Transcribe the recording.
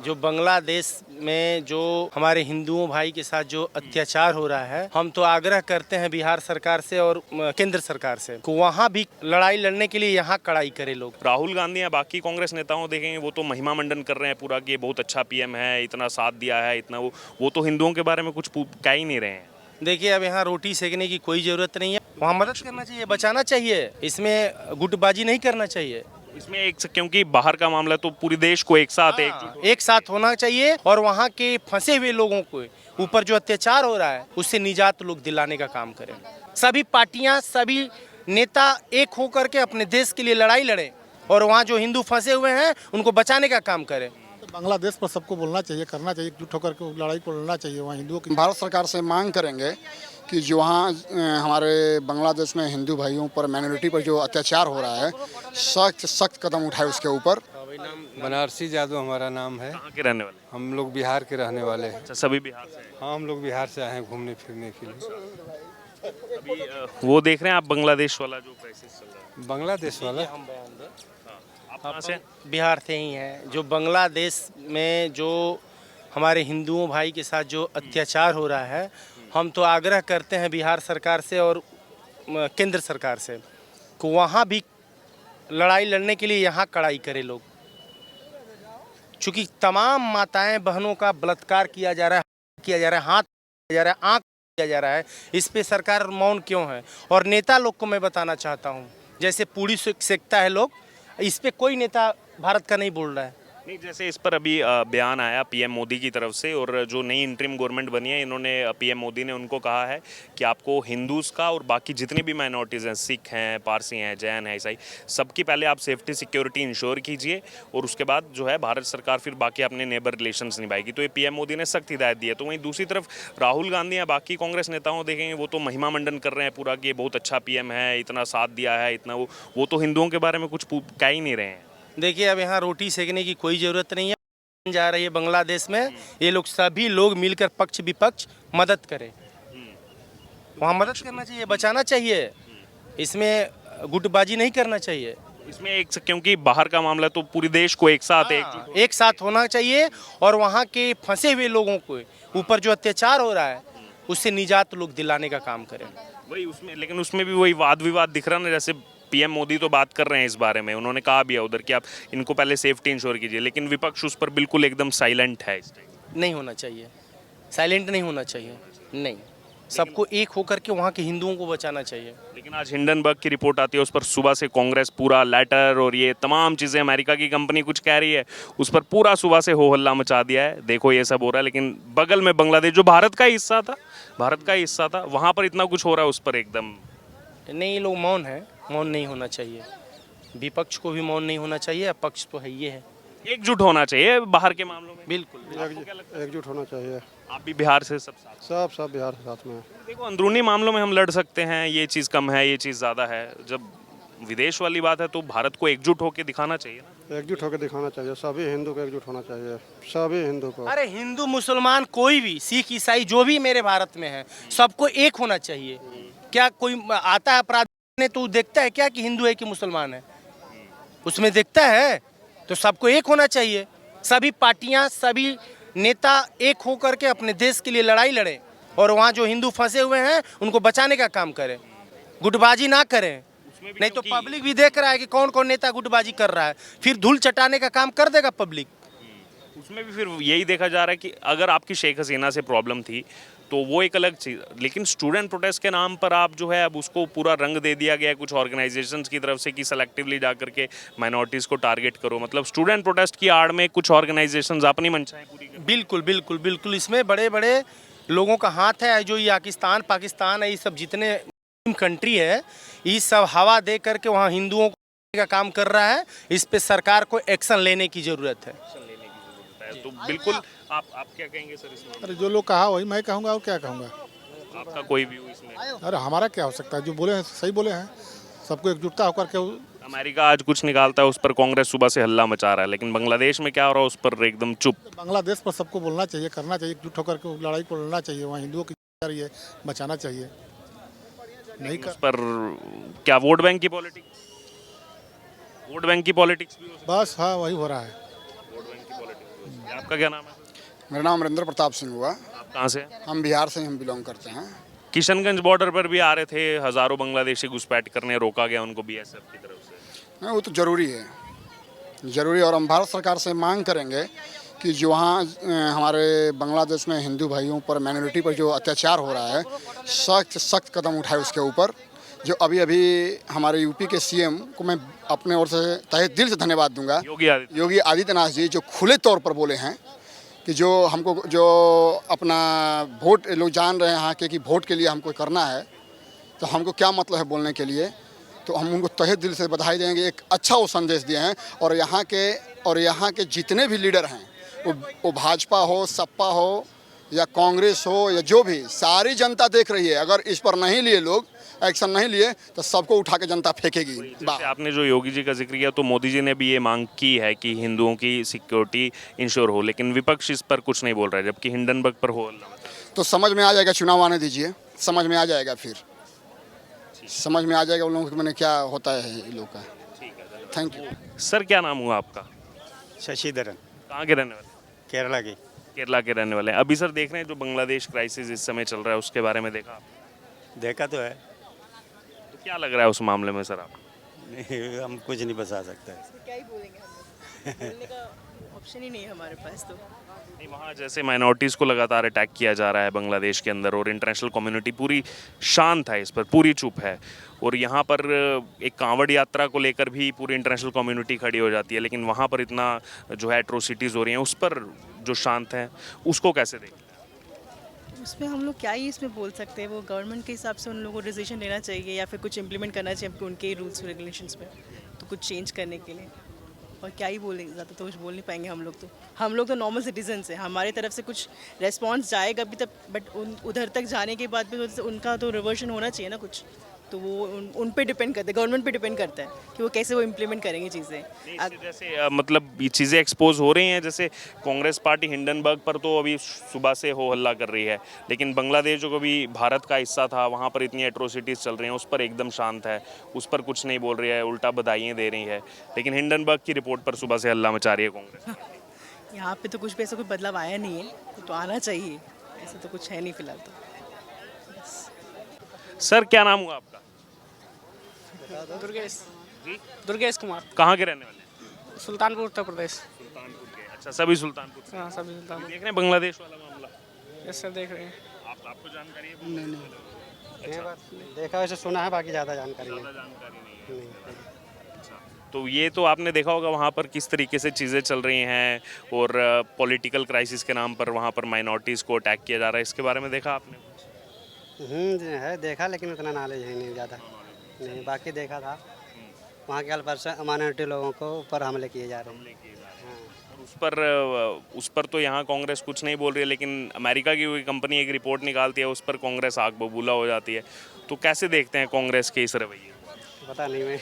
जो बांग्लादेश में जो हमारे हिंदुओं भाई के साथ जो अत्याचार हो रहा है, हम तो आग्रह करते हैं बिहार सरकार से और केंद्र सरकार से कि वहाँ भी लड़ाई लड़ने के लिए यहाँ कड़ाई करे लोग। राहुल गांधी या बाकी कांग्रेस नेताओं देखेंगे वो तो महिमा मंडन कर रहे हैं पूरा कि ये बहुत अच्छा पीएम है, इतना साथ दिया है, इतना वो तो हिंदुओं के बारे में कुछ कह ही नहीं रहे हैं। देखिए, अब यहाँ रोटी सेकने की कोई ज़रूरत नहीं है, वहाँ मदद करना चाहिए, बचाना चाहिए, इसमें गुटबाजी नहीं करना चाहिए। इसमें एक क्योंकि बाहर का मामला तो पूरे देश को एक साथ एक साथ होना चाहिए और वहाँ के फंसे हुए लोगों को ऊपर जो अत्याचार हो रहा है उससे निजात लोग दिलाने का काम करें। सभी पार्टियां, सभी नेता एक होकर के अपने देश के लिए लड़ाई लड़ें और वहाँ जो हिंदू फंसे हुए हैं उनको बचाने का काम करें। बांग्लादेश पर सबको बोलना चाहिए, करना चाहिए, एकजुट होकर के लड़ाई को लड़ना चाहिए वहाँ हिंदुओं की। भारत सरकार से मांग करेंगे कि जो वहाँ हमारे बांग्लादेश में हिंदू भाइयों पर, माइनॉरिटी पर जो अत्याचार हो रहा है, सख्त कदम उठाए उसके ऊपर। बनारसी जादू हमारा नाम है। कहाँ के रहने वाले? हम लोग बिहार के रहने वाले हैं। अच्छा, सभी बिहार से? हाँ, हम लोग बिहार से आए हैं घूमने फिरने के लिए। अभी वो देख रहे हैं आप बांग्लादेश वाला जो क्राइसिस चल रहा है? बांग्लादेश वाला आप कहाँ से? बिहार से ही हैं। जो बांग्लादेश में जो हमारे हिंदुओं भाई के साथ जो अत्याचार हो रहा है, हम तो आग्रह करते हैं बिहार सरकार से और केंद्र सरकार से कि वहाँ भी लड़ाई लड़ने के लिए यहाँ कड़ाई करे लोग। चूँकि तमाम माताएं बहनों का बलात्कार किया जा रहा है, हाथ किया जा रहा है, आँख किया जा रहा है, इस पे सरकार मौन क्यों है? और नेता लोग को मैं बताना चाहता हूँ, जैसे पूरी सेकता है लोग, इस पे कोई नेता भारत का नहीं बोल रहा है। नहीं, जैसे इस पर अभी बयान आया पीएम मोदी की तरफ से, और जो नई इंटरिम गवर्नमेंट बनी है, इन्होंने पीएम मोदी ने उनको कहा है कि आपको हिंदूज का और बाकी जितनी भी माइनॉरिटीज़ हैं, सिख हैं, पारसी हैं, जैन हैं, ईसाई, सबकी पहले आप सेफ्टी सिक्योरिटी इंश्योर कीजिए और उसके बाद जो है भारत सरकार फिर बाकी अपने नेबर रिलेशंस निभाएगी। तो ये पीएम मोदी ने सख्त हिदायत दी है। तो वहीं दूसरी तरफ राहुल गांधी या बाकी कांग्रेस नेताओं देखेंगे वो तो महिमा मंडन कर रहे हैं पूरा कि ये बहुत अच्छा पीएम है, इतना साथ दिया है, इतना वो तो हिंदुओं के बारे में कुछ कह ही नहीं रहे हैं। देखिए, अब यहाँ रोटी सेकने की कोई ज़रूरत नहीं है, जा रही है बांग्लादेश में, ये लोग सभी लोग मिलकर पक्ष विपक्ष मदद करें, वहाँ मदद करना चाहिए, बचाना चाहिए, इसमें गुटबाजी नहीं करना चाहिए। इसमें एक क्योंकि बाहर का मामला तो पूरे देश को एक साथ एक साथ होना चाहिए और वहाँ के फंसे हुए लोगों को ऊपर जो अत्याचार हो रहा है उससे निजात लोग दिलाने का काम करें। वही उसमें, लेकिन उसमें भी वही वाद विवाद दिख रहा ना। जैसे पीएम मोदी तो बात कर रहे हैं इस बारे में, उन्होंने कहा भी है उधर कि आप इनको पहले सेफ्टी इंश्योर कीजिए, लेकिन विपक्ष उस पर बिल्कुल एकदम साइलेंट है इस टाइम। नहीं होना चाहिए, साइलेंट नहीं होना चाहिए, नहीं, सबको एक होकर के वहाँ के हिंदुओं को बचाना चाहिए। लेकिन आज हिंडनबर्ग की रिपोर्ट आती है, उस पर सुबह से कांग्रेस पूरा लेटर और ये तमाम चीज़ें, अमेरिका की कंपनी कुछ कह रही है, उस पर पूरा सुबह से हो हल्ला मचा दिया है। देखो ये सब हो रहा है, लेकिन बगल में बांग्लादेश जो भारत का हिस्सा था, वहाँ पर इतना कुछ हो रहा है, उस पर एकदम नहीं, ये लोग मौन है, मौन नहीं होना चाहिए, विपक्ष को भी मौन नहीं होना चाहिए, पक्ष तो है, ये है, एकजुट होना चाहिए बाहर के मामलों में। बिल्कुल एकजुट होना चाहिए। आप भी बिहार से सब साथ? सब बिहार के साथ में है। देखो, अंदरूनी मामलों में हम लड़ सकते हैं, ये चीज़ कम है, ये चीज़ ज़्यादा है, जब विदेश वाली बात है तो भारत को एकजुट होकर दिखाना चाहिए ना। एकजुट होकर दिखाना चाहिए, सभी हिंदू को एकजुट होना चाहिए, सभी हिंदू को। अरे हिंदू मुसलमान कोई भी, सिख ईसाई जो भी मेरे भारत में है, सबको एक होना चाहिए। क्या कोई आता है अपराध ने तो देखता है क्या कि हिंदू है कि मुसलमान है? उसमें देखता है, तो सबको एक होना चाहिए। सभी पार्टियां, सभी नेता एक होकर के अपने देश के लिए लड़ाई लड़ें और वहाँ जो हिंदू फंसे हुए हैं उनको बचाने का काम करें, गुटबाजी ना करें। नहीं तो पब्लिक भी देख रहा है कि कौन कौन नेता गुटबाजी कर रहा है, फिर धूल चटाने का काम कर देगा पब्लिक। उसमें भी फिर यही देखा जा रहा है कि अगर आपकी शेख हसीना से प्रॉब्लम थी तो वो एक अलग चीज़, लेकिन स्टूडेंट प्रोटेस्ट के नाम पर आप जो है अब उसको पूरा रंग दे दिया गया कुछ ऑर्गेनाइजेशंस की तरफ से कि सेलेक्टिवली जा करके माइनॉरिटीज़ को टारगेट करो। मतलब स्टूडेंट प्रोटेस्ट की आड़ में कुछ ऑर्गेनाइजेशंस अपनी मंशाएं पूरी कर। बिल्कुल बिल्कुल बिल्कुल, इसमें बड़े बड़े लोगों का हाथ है, जो ये पाकिस्तान है, ये सब जितने कंट्री है, ये सब हवा दे करके वहाँ हिंदुओं का काम कर रहा है। इस पे सरकार को एक्शन लेने की ज़रूरत है। तो बिल्कुल आप क्या कहेंगे सर इसमें? अरे जो लोग कहा वही मैं कहूँगा, और क्या कहूँगा। आपका कोई व्यू इसमें? अरे हमारा क्या हो सकता है, जो बोले हैं सही बोले हैं, सबको एकजुटता होकर के। अमेरिका आज कुछ निकालता है, उस पर कांग्रेस सुबह से हल्ला मचा रहा है, लेकिन बांग्लादेश में क्या हो रहा है उस पर एकदम चुप। बांग्लादेश पर सबको बोलना चाहिए, करना चाहिए, एकजुट होकर के लड़ाई को लड़ना चाहिए, वहाँ हिंदुओं की है, बचाना चाहिए। नहीं उस पर क्या वोट बैंक की पॉलिटिक्स भी हो सकती है? बस हाँ, वही हो रहा है। वोट बैंक की पॉलिटिक्स आपका क्या नाम है? मेरा नाम अमरिंदर प्रताप सिंह हुआ। आप कहाँ से हैं? हम बिहार से हम बिलोंग करते हैं। किशनगंज बॉर्डर पर भी आ रहे थे, हजारों बांग्लादेशी घुसपैठ करने, रोका गया उनको बीएसएफ की तरफ से। नहीं, वो तो ज़रूरी है, ज़रूरी। और हम भारत सरकार से मांग करेंगे कि जो वहाँ हमारे बांग्लादेश में हिंदू भाइयों पर, माइनॉरिटी पर जो अत्याचार हो रहा है, सख्त सख्त कदम उठाए उसके ऊपर। जो अभी अभी हमारे यूपी के सीएम को मैं अपने ओर से तहे दिल से धन्यवाद दूंगा, योगी आदित्यनाथ जी, जो खुले तौर पर बोले हैं कि जो हमको जो अपना वोट लोग जान रहे हैं यहाँ के कि वोट के लिए हमको करना है, तो हमको क्या मतलब है बोलने के लिए। तो हम उनको तहे दिल से बधाई देंगे। एक अच्छा वो संदेश दिए हैं। और यहाँ के जितने भी लीडर हैं, वो भाजपा हो, सपा हो या कांग्रेस हो या जो भी, सारी जनता देख रही है। अगर इस पर नहीं लिए लोग एक्शन नहीं लिए तो सबको उठा के जनता फेंकेगी। जैसे आपने जो योगी जी का जिक्र किया, तो मोदी जी ने भी ये मांग की है कि हिंदुओं की सिक्योरिटी इंश्योर हो, लेकिन विपक्ष इस पर कुछ नहीं बोल रहा है, जबकि हिंडनबर्ग पर हो। तो समझ में आ जाएगा, चुनाव आने दीजिए, समझ में आ जाएगा, फिर समझ में आ जाएगा उन लोगों को मैंने क्या होता है इन लोग का। Thank you. सर क्या नाम हुआ आपका? शशिधरन, कहाँ के रहने वाले? केरला की। केरला के रहने वाले हैं। अभी सर देख रहे हैं जो बांग्लादेश क्राइसिस इस समय चल रहा है, उसके बारे में देखा आपने? देखा तो है। तो क्या लग रहा है उस मामले में सर आप? नहीं, हम कुछ नहीं बता सकते। क्या ही बोलेंगे हम, बोलने का ऑप्शन ही नहीं है हमारे पास। तो नहीं, वहाँ जैसे माइनॉरिटीज़ को लगातार अटैक किया जा रहा है बांग्लादेश के अंदर, और इंटरनेशनल कम्युनिटी पूरी शांत है, इस पर पूरी चुप है। और यहाँ पर एक कांवड़ यात्रा को लेकर भी पूरी इंटरनेशनल कम्युनिटी खड़ी हो जाती है, लेकिन वहाँ पर इतना जो है एट्रोसिटीज़ हो रही हैं, उस पर जो शांत है उसको कैसे देखें? उसमें हम लोग क्या ही इसमें बोल सकते हैं। वो गवर्नमेंट के हिसाब से उन लोगों को डिसीजन लेना चाहिए या फिर कुछ इम्प्लीमेंट करना चाहिए उनके रूल्स रेगुलेशंस में, तो कुछ चेंज करने के लिए। और क्या ही बोलेंगे, ज़्यादा तो कुछ बोल नहीं पाएंगे हम लोग तो नॉर्मल सिटीजन्स हैं। हमारी तरफ से कुछ रेस्पॉन्स जाएगा भी तब, बट उधर तक जाने के बाद भी तो उनका तो रिवर्शन होना चाहिए ना कुछ। तो वो उन पे डिपेंड करता है, गवर्नमेंट पे डिपेंड करता है कि वो कैसे वो इम्प्लीमेंट करेंगे चीज़ें। जैसे मतलब ये चीज़ें एक्सपोज हो रही हैं, जैसे कांग्रेस पार्टी हिंडनबर्ग पर तो अभी सुबह से हो हल्ला कर रही है, लेकिन बांग्लादेश जो कभी भारत का हिस्सा था, वहाँ पर इतनी एट्रोसिटीज़ चल रही हैं, उस पर एकदम शांत है, उस पर कुछ नहीं बोल रही है, उल्टा बधाइयाँ दे रही है। लेकिन हिंडनबर्ग की रिपोर्ट पर सुबह से हल्ला मचा रही है कांग्रेस। यहाँ पे तो कुछ भी ऐसा कोई बदलाव आया नहीं है, तो आना चाहिए। ऐसा तो कुछ है नहीं फिलहाल तो। सर क्या नाम हुआ आपका? दुर्गेश जी, दुर्गेश कुमार, कहाँ के रहने वाले हैं? सुल्तानपुर उत्तर प्रदेश। सुल्तानपुर के। अच्छा, सभी सुल्तानपुर से। हाँ, सभी सुल्तानपुर। देख रहे हैं बांग्लादेश वाला मामला? यस सर, देख रहे हैं। आपको जानकारी है? नहीं देखा, वैसे सुना है, बाकी ज़्यादा जानकारी नहीं। ज़्यादा जानकारी नहीं है। तो ये तो आपने देखा होगा वहाँ पर किस तरीके से चीज़ें चल रही हैं, और पॉलिटिकल क्राइसिस के नाम पर वहाँ पर माइनॉरिटीज़ को अटैक किया जा रहा है, इसके बारे में देखा आपने? है देखा, लेकिन उतना नॉलेज है नहीं ज़्यादा। नहीं, बाकी देखा था वहाँ के अल्पसंख्यक माइनॉरिटी लोगों को ऊपर हमले किए जा रहे हैं। उस पर तो यहाँ कांग्रेस कुछ नहीं बोल रही है, लेकिन अमेरिका की कोई कंपनी एक रिपोर्ट निकालती है, उस पर कांग्रेस आग बबूला हो जाती है। तो कैसे देखते हैं कांग्रेस के इस रवैये? पता नहीं मैं